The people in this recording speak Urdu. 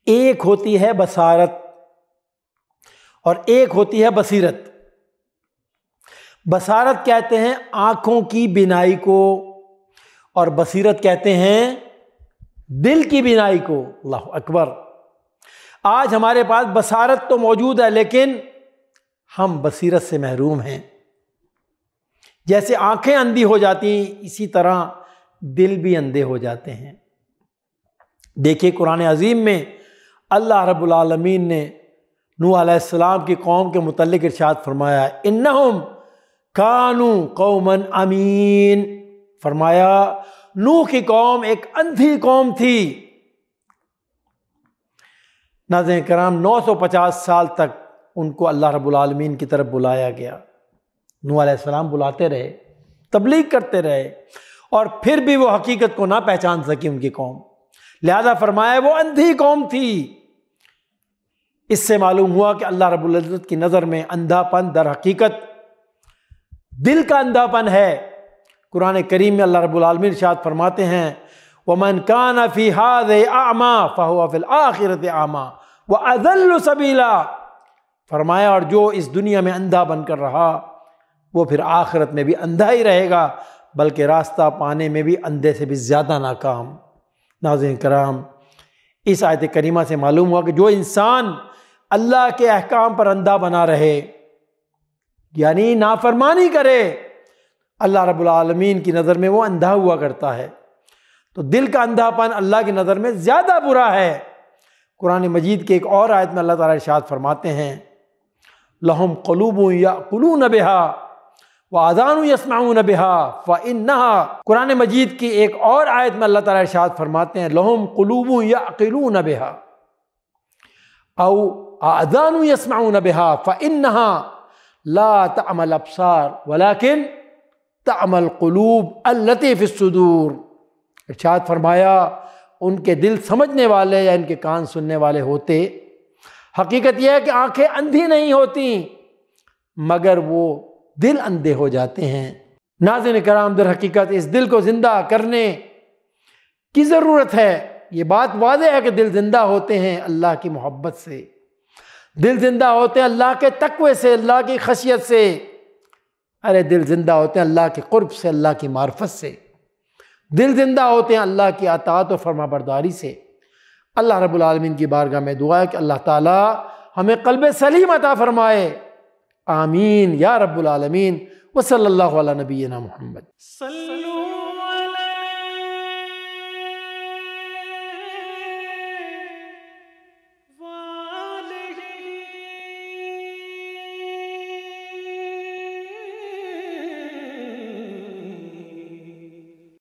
ایک ہوتی ہے بصارت اور ایک ہوتی ہے بصیرت۔ بصارت کہتے ہیں آنکھوں کی بینائی کو، اور بصیرت کہتے ہیں دل کی بینائی کو۔ اللہ اکبر! آج ہمارے پاس بصارت تو موجود ہے لیکن ہم بصیرت سے محروم ہیں۔ جیسے آنکھیں اندھی ہو جاتی ہیں اسی طرح دل بھی اندھے ہو جاتے ہیں۔ دیکھیے قرآن عظیم میں اللہ رب العالمین نے نوح علیہ السلام کی قوم کے متعلق ارشاد فرمایا ہے، انہم کانوا قوما امین، فرمایا نوح کی قوم ایک اندھی قوم تھی۔ ناظرین کرام 950 سال تک ان کو اللہ رب العالمین کی طرف بلایا گیا، نوح علیہ السلام بلاتے رہے، تبلیغ کرتے رہے، اور پھر بھی وہ حقیقت کو نہ پہچان سکی ان کی قوم، لہذا فرمایا وہ اندھی قوم تھی۔ اس سے معلوم ہوا کہ اللہ رب العزت کی نظر میں اندھا پن در حقیقت دل کا اندھا پن ہے۔ قرآن کریم میں اللہ رب العالمین ارشاد فرماتے ہیں وَمَنْ كَانَ فِي هَذِهِ أَعْمَى فَهُوَ فِي الْآخِرَةِ أَعْمَى وَأَضَلُّ سَبِيلًا، فرمایا اور جو اس دنیا میں اندھا بن کر رہا وہ پھر آخرت میں بھی اندھا ہی رہے گا، بلکہ راستہ پانے میں بھی اندھے سے بھی زیادہ ناکام۔ ناظرین کرام، اس آیت کریمہ سے معلوم ہوا کہ جو انسان اللہ کے احکام پر اندھا بنا رہے، یعنی نافرمانی کرے، اللہ رب العالمین کی نظر میں وہ اندھا ہوا کرتا ہے۔ تو دل کا اندھا پن اللہ کی نظر میں زیادہ برا ہے۔ قرآن مجید کے ایک اور آیت میں اللہ تعالیٰ ارشاد فرماتے ہیں لَهُمْ قُلُوبٌ يَعْقِلُونَ بِهَا وَآذَانٌ يَسْمَعُونَ بِهَا فَإِنَّهَا، قرآن مجید کی ایک اور آیت میں اللہ تعالیٰ ارشاد فرماتے ہیں لَهُمْ قُلُوبٌ يَعْقِلُونَ بِهَا أَوْ آذَانٌ يَسْمَعُونَ بِهَا فَإِنَّهَا لَا تَعْمَى الْأَبْصَارُ وَلَكِنْ تَعْمَى الْقُلُوبُ الَّتِي فِي الصُّدُورِ، ارشاد فرمایا ان کے دل سمجھنے والے یا ان کے کان سننے والے ہوتے، حقیقت یہ ہے کہ آنکھیں اندھی نہیں ہوتی مگر وہ دل اندھے ہو جاتے ہیں۔ ناظرین کرام، در حقیقت اس دل کو زندہ کرنے کی ضرورت ہے۔ یہ بات واضح ہے کہ دل زندہ ہوتے ہیں اللہ کی محبت سے، دل زندہ ہوتے ہیں اللہ کے تقوی سے، اللہ کی خشیت سے، ارے دل زندہ ہوتے ہیں اللہ کے قرب سے، اللہ کی معرفت سے، دل زندہ ہوتے ہیں اللہ کی اطاعت و فرما برداری سے۔ اللہ رب العالمین کی بارگاہ میں دعا ہے کہ اللہ تعالی ہمیں قلب سلیم عطا فرمائے، آمین یا رب العالمین۔ وصلی اللہ علی نبینا محمد۔